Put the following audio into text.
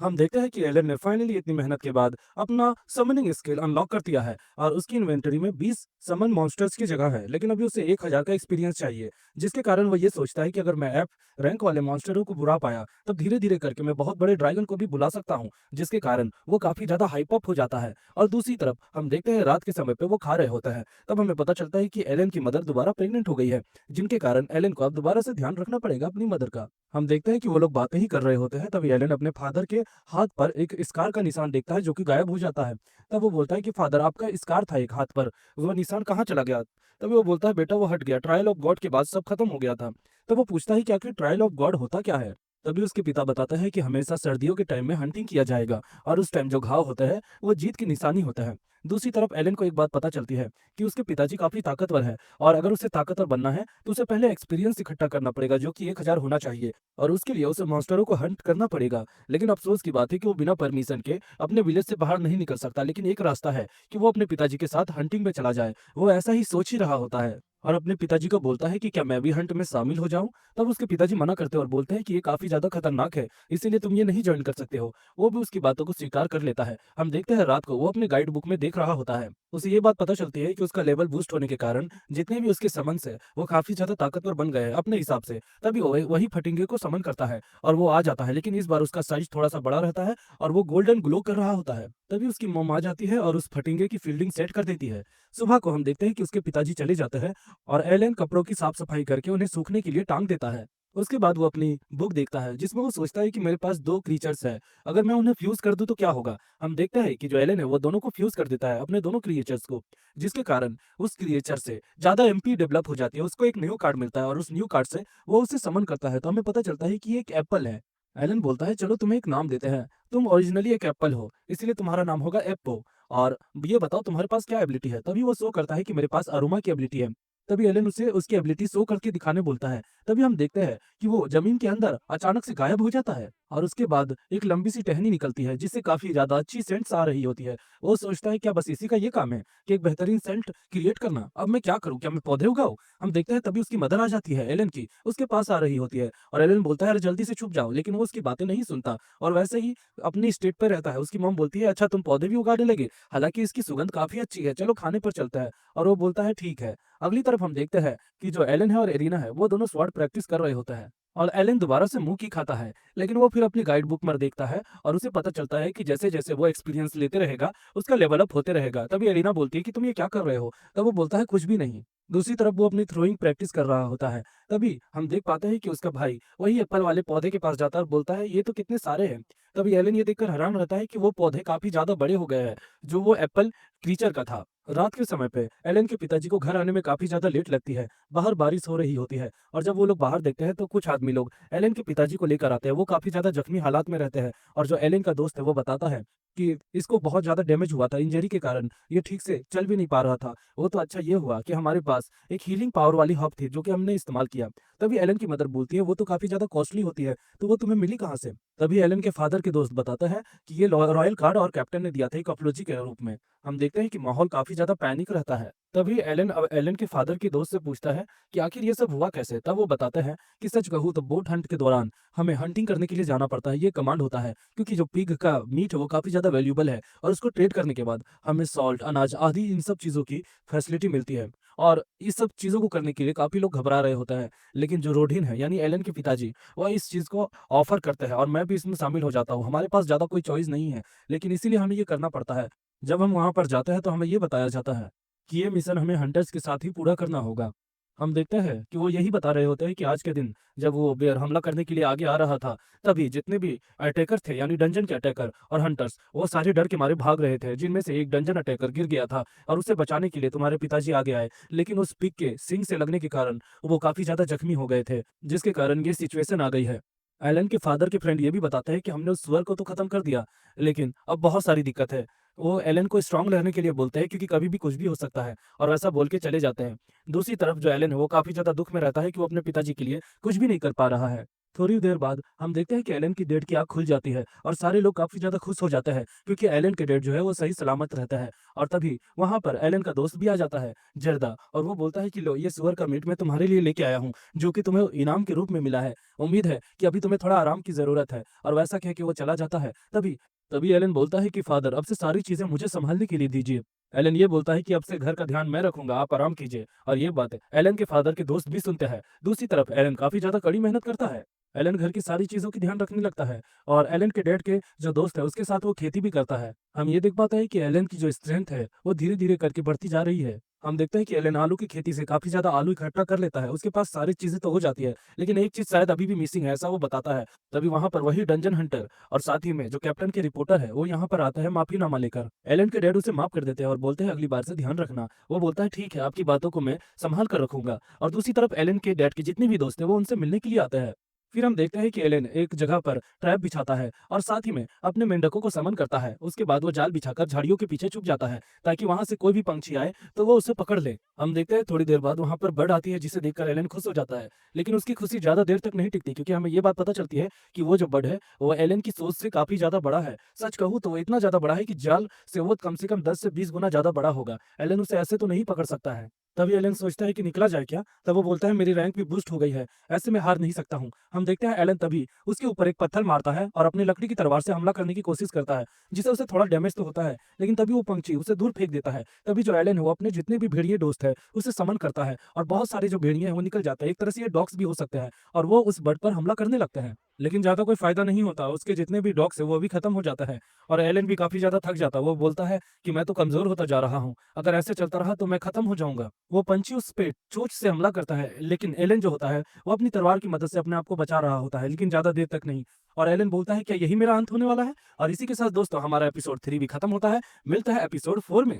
हम देखते हैं कि एलन ने फाइनली इतनी मेहनत के बाद अपना समनिंग स्किल अनलॉक कर दिया है और उसकी इन्वेंटरी में 20 समन मॉन्स्टर्स की जगह है, लेकिन अभी उसे 1000 का एक्सपीरियंस चाहिए। जिसके कारण वो ये सोचता है कि अगर मैं ऐप रैंक वाले मॉन्स्टरों को बुला पाया तब धीरे धीरे करके मैं बहुत बड़े ड्रैगन को भी बुला सकता हूँ, जिसके कारण वो काफी ज्यादा हाइप अप हो जाता है। और दूसरी तरफ हम देखते हैं रात के समय पे वो खा रहे होते हैं, तब हमें पता चलता है कि एलन की मदर दोबारा प्रेग्नेंट हो गई है, जिनके कारण एलन को अब दोबारा से ध्यान रखना पड़ेगा अपनी मदर का। हम देखते हैं कि वो लोग बातें ही कर रहे होते हैं, तभी एलन अपने फादर के हाथ पर एक स्कार का निशान देखता है जो कि गायब हो जाता है। तब वो बोलता है कि फादर, आपका स्कार था एक हाथ पर, वो निशान कहाँ चला गया? तभी वो बोलता है, बेटा वो हट गया, ट्रायल ऑफ गॉड के बाद सब खत्म हो गया था। तब वो पूछता है कि आखिर ट्रायल ऑफ गॉड होता क्या है? तभी उसके पिता बताते हैं कि हमेशा सर्दियों के टाइम में हंटिंग किया जाएगा और उस टाइम जो घाव होता है वो जीत की निशानी होता है। दूसरी तरफ एलन को एक बात पता चलती है कि उसके पिताजी काफी ताकतवर है और अगर उसे ताकतवर बनना है तो उसे पहले एक्सपीरियंस इकट्ठा करना पड़ेगा जो कि 1000 होना चाहिए और उसके लिए उसे मॉन्स्टरों को हंट करना पड़ेगा। लेकिन अफसोस की बात है कि वो बिना परमिशन के अपने विलेज से बाहर नहीं निकल सकता, लेकिन एक रास्ता है कि वो अपने पिताजी के साथ हंटिंग में चला जाए। वो ऐसा ही सोच ही रहा होता है और अपने पिताजी को बोलता है कि क्या मैं भी हंट में शामिल हो जाऊं? तब उसके पिताजी मना करते हैं और बोलते हैं कि ये काफी ज्यादा खतरनाक है, इसीलिए तुम ये नहीं ज्वाइन कर सकते हो। वो भी उसकी बातों को स्वीकार कर लेता है। हम देखते हैं रात को वो अपने गाइड बुक में देख रहा होता है, उसे ये बात पता चलती है कि उसका लेवल बूस्ट होने के कारण जितने भी उसके समन्स है वो काफी ज्यादा ताकतवर बन गए हैं अपने हिसाब से। तभी वो वही फटिंगे को समन करता है और वो आ जाता है, लेकिन इस बार उसका साइज थोड़ा सा बड़ा रहता है और वो गोल्डन ग्लो कर रहा होता है। तभी उसकी मॉम आ जाती है और उस फटिंगे की फील्डिंग सेट कर देती है। सुबह को हम देखते हैं कि उसके पिताजी चले जाते हैं और एलन कपड़ों की साफ सफाई करके उन्हें सूखने के लिए टांग देता है। उसके बाद वो अपनी बुक देखता है जिसमें वो सोचता है कि मेरे पास दो क्रीचर्स है, अगर मैं उन्हें फ्यूज कर दूं तो क्या होगा। हम देखते हैं कि जो एलन है वो दोनों को फ्यूज कर देता है, अपने दोनों क्रिएचर्स को, जिसके कारण उस क्रिएचर से ज्यादा एमपी डेवलप हो जाती है। उसको एक न्यू कार्ड मिलता है और उस न्यू कार्ड से वो उसे समन करता है, तो हमें पता चलता है कि ये एक एप्पल है। एलन बोलता है, चलो तुम्हें एक नाम देते हैं, तुम ओरिजिनली एक एप्पल हो इसलिए तुम्हारा नाम होगा एप्पो। और ये बताओ तुम्हारे पास क्या एबिलिटी है? तभी वो शो करता है कि मेरे पास अरोमा की एबिलिटी है। तभी एलन उसे उसकी एबिलिटी शो करके दिखाने बोलता है। तभी हम देखते हैं कि वो जमीन के अंदर अचानक से गायब हो जाता है और उसके बाद एक लंबी सी टहनी निकलती है जिससे काफी ज्यादा अच्छी सेंट्स आ रही होती है। वो सोचता है क्या बस इसी का ये काम है कि एक बेहतरीन सेंट क्रिएट करना? अब मैं क्या करूं, क्या मैं पौधे उगाऊं? हम देखते हैं तभी उसकी मदर आ जाती है एलन की, उसके पास आ रही होती है और एलन बोलता है अरे जल्दी से छुप जाओ, लेकिन वो उसकी बातें नहीं सुनता और वैसे ही अपनी स्टेट पर रहता है। उसकी मॉम बोलती है अच्छा तुम पौधे भी उगाने लगे, हालांकि इसकी सुगंध काफी अच्छी है, चलो खाने पर चलता है। और वो बोलता है ठीक है। अगली तरफ हम देखते हैं कि जो एलन है और एरिना है वो दोनों स्वॉर्ड प्रैक्टिस कर रहे होते हैं और एलन दोबारा से मुंह की खाता है, लेकिन वो फिर अपनी गाइड बुक में देखता है और उसे पता चलता है कि जैसे जैसे वो एक्सपीरियंस लेते रहेगा उसका लेवल अप होते रहेगा। तभी एरिना बोलती है कि तुम ये क्या कर रहे हो? तब वो बोलता है कुछ भी नहीं। दूसरी तरफ वो अपनी थ्रोइंग प्रैक्टिस कर रहा होता है। तभी हम देख पाते हैं कि उसका भाई वही एप्पल वाले पौधे के पास जाता है और बोलता है ये तो कितने सारे हैं। तभी एलन ये देखकर हैरान रहता है कि वो पौधे काफी ज्यादा बड़े हो गए हैं जो वो एप्पल क्रीचर का था। रात के समय पे एलन के पिताजी को घर आने में काफी ज्यादा लेट लगती है। बाहर बारिश हो रही होती है और जब वो लोग बाहर देखते हैं तो कुछ आदमी लोग एलन के पिताजी को लेकर आते हैं। वो काफी ज्यादा जख्मी हालात में रहते हैं और जो एलन का दोस्त है वो बताता है कि इसको बहुत ज्यादा डैमेज हुआ था इंजरी के कारण, ये ठीक से चल भी नहीं पा रहा था। वो तो अच्छा ये हुआ कि हमारे पास एक हीलिंग पावर वाली हब थी जो कि हमने इस्तेमाल किया। तभी एलन की मदर बोलती है वो तो काफी ज्यादा कॉस्टली होती है, तो वो तुम्हें मिली कहाँ से? तभी एलन के फादर के दोस्त बताता है कि ये रॉयल कार्ड और कैप्टन ने दिया था एक अपोलॉजी के रूप में। हम देखते हैं कि माहौल काफी ज्यादा पैनिक रहता है। तभी एलन अब एलन के फादर के दोस्त से पूछता है कि आखिर ये सब हुआ कैसे? तब वो बताते हैं कि सच कहूँ तो बोट हंट के दौरान हमें हंटिंग करने के लिए जाना पड़ता है, ये कमांड होता है, क्योंकि जो पिग का मीट है वो काफी ज्यादा वैल्यूएबल है और उसको ट्रेड करने के बाद हमें सॉल्ट, अनाज आदि इन सब चीजों की फैसिलिटी मिलती है और इस सब चीजों को करने के लिए काफी लोग घबरा रहे होते हैं। लेकिन जो रोडिन है यानी एलन के पिताजी, वह इस चीज को ऑफर करते हैं और मैं भी इसमें शामिल हो जाता हूँ। हमारे पास ज्यादा कोई चॉइस नहीं है, लेकिन इसीलिए हमें ये करना पड़ता है। जब हम वहां पर जाते हैं तो हमें ये बताया जाता है कि ये मिशन हमें हंटर्स के साथ ही पूरा करना होगा। हम देखते हैं कि वो यही बता रहे होते हैं कि आज के दिन जब वो बेयर हमला करने के लिए आगे आ रहा था, तभी जितने भी अटैकर थे यानी डंजन के अटैकर और हंटर्स, वो सारे डर के मारे भाग रहे थे, जिनमें से एक डंजन अटैकर गिर गया था और उसे बचाने के लिए तुम्हारे पिताजी आगे आए, लेकिन उस पिग के सिंग से लगने के कारण वो काफी ज्यादा जख्मी हो गए थे, जिसके कारण ये सिचुएशन आ गई है। एलन के फादर के फ्रेंड ये भी बताते हैं कि हमने उस सुअर को तो खत्म कर दिया, लेकिन अब बहुत सारी दिक्कत है। वो एलन को स्ट्रांग रहने के लिए बोलते हैं क्योंकि कभी भी कुछ भी हो सकता है और वैसा बोल के चले जाते हैं। दूसरी तरफ जो एलन है वो काफी ज्यादा दुख में रहता है कि वो अपने पिताजी के लिए कुछ भी नहीं कर पा रहा है। थोड़ी देर बाद हम देखते हैं कि एलन की डेड की आँख खुल जाती है और सारे लोग काफ़ी ज़्यादा खुश हो जाते हैं क्योंकि एलन के डेड जो है वो सही सलामत रहता है। और तभी वहाँ पर एलन का दोस्त भी आ जाता है, जर्दा, और वो बोलता है कि लो ये सूअर का मीट मैं तुम्हारे लिए लेके आया हूँ, जो कि तुम्हें इनाम के रूप में मिला है। उम्मीद है कि अभी तुम्हें थोड़ा आराम की ज़रूरत है। और वैसा कह के वो चला जाता है। तभी तभी एलन बोलता है कि फादर अब से सारी चीज़ें मुझे सँभालने के लिए दीजिए। एलन ये बोलता है कि अब से घर का ध्यान मैं रखूँगा, आप आराम कीजिए। और ये बात एलन के फादर के दोस्त भी सुनते हैं। दूसरी तरफ एलन काफ़ी ज़्यादा कड़ी मेहनत करता है। एलन घर की सारी चीज़ों की ध्यान रखने लगता है और एलन के डैड के जो दोस्त है उसके साथ वो खेती भी करता है। हम ये देख पाते हैं कि एलन की जो स्ट्रेंथ है वो धीरे-धीरे करके बढ़ती जा रही है। हम देखते हैं कि एलन आलू की खेती से काफ़ी ज़्यादा आलू इकट्ठा कर लेता है। उसके पास सारी चीज़ें तो हो जाती है, लेकिन एक चीज़ शायद अभी भी मिसिंग है, ऐसा वो बताता है। तभी वहाँ पर वही डंजन हंटर और साथ ही में जो कैप्टन के रिपोर्टर है, वो यहाँ पर आता है माफ़ीनामा लेकर। एलन के डैड उसे माफ़ कर देते हैं और बोलते हैं अगली बार से ध्यान रखना। वो बोलता है ठीक है, आपकी बातों को मैं सँभाल कर रखूँगा। और दूसरी तरफ एलन के डैड के जितने भी दोस्त हैं, वो उनसे मिलने के लिए आते हैं। फिर हम देखते हैं कि एलन एक जगह पर ट्रैप बिछाता है और साथ ही में अपने मेंढकों को समन करता है। उसके बाद वो जाल बिछाकर झाड़ियों के पीछे छुप जाता है ताकि वहाँ से कोई भी पंछी आए तो वो उसे पकड़ ले। हम देखते हैं थोड़ी देर बाद वहाँ पर बर्ड आती है जिसे देखकर एलन खुश हो जाता है। लेकिन उसकी खुशी ज़्यादा देर तक नहीं टिकती क्योंकि हमें ये बात पता चलती है कि वो जो बर्ड है वो एलन की सोच से काफ़ी ज़्यादा बड़ा है। सच कहूँ तो वो इतना ज़्यादा बड़ा है कि जाल से कम 10 से 20 गुना ज़्यादा बड़ा होगा। एलन उसे ऐसे तो नहीं पकड़ सकता है। तभी एलन सोचता है कि निकला जाए क्या? तब वो बोलता है मेरी रैंक भी बूस्ट हो गई है, ऐसे में हार नहीं सकता हूँ। हम देखते हैं एलन तभी उसके ऊपर एक पत्थर मारता है और अपनी लकड़ी की तलवार से हमला करने की कोशिश करता है, जिससे उसे थोड़ा डैमेज तो होता है, लेकिन तभी वो पंछी उसे दूर फेंक देता है। तभी जो एलन है वो अपने जितने भी भेड़िए दोस्त हैं, उसे समन करता है और बहुत सारे जो भेड़िए हैं वो निकल जाते हैं। एक तरह से ये डॉग्स भी हो सकते हैं और वो उस बर्ड पर हमला करने लगते हैं। लेकिन ज़्यादा कोई फ़ायदा नहीं होता, उसके जितने भी डॉग्स हैं वो भी खत्म हो जाता है और एलन भी काफ़ी ज़्यादा थक जाता है। वो बोलता है कि मैं तो कमज़ोर होता जा रहा हूँ, अगर ऐसे चलता रहा तो मैं खत्म हो जाऊँगा। वो पंछी उस पे चोंच से हमला करता है, लेकिन एलन जो होता है वो अपनी तलवार की मदद से अपने आप को बचा रहा होता है, लेकिन ज़्यादा देर तक नहीं। और एलन बोलता है क्या यही मेरा अंत होने वाला है? और इसी के साथ दोस्तों हमारा एपिसोड 3 भी खत्म होता है। मिलता है एपिसोड 4 में।